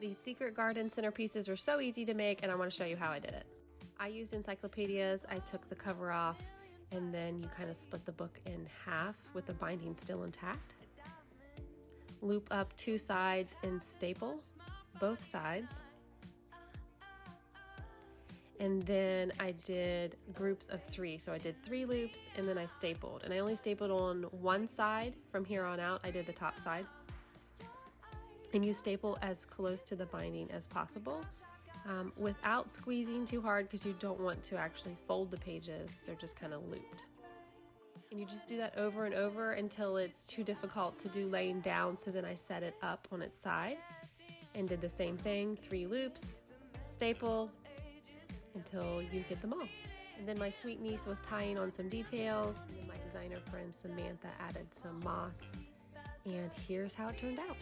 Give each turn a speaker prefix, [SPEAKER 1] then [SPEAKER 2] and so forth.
[SPEAKER 1] These secret garden centerpieces are so easy to make, and I want to show you how I did it. I used encyclopedias. I took the cover off, and then you kind of split the book in half with the binding still intact. Loop up 2 sides and staple both sides. And then I did groups of 3. So I did 3 loops and then I stapled. And I only stapled on one side. From here on out, I did the top side. And you staple as close to the binding as possible without squeezing too hard, because you don't want to actually fold the pages. They're just kind of looped. And you just do that over and over until it's too difficult to do laying down. So then I set it up on its side and did the same thing, 3 loops, staple, until you get them all. And then my sweet niece was tying on some details, and then my designer friend Samantha added some moss, and here's how it turned out.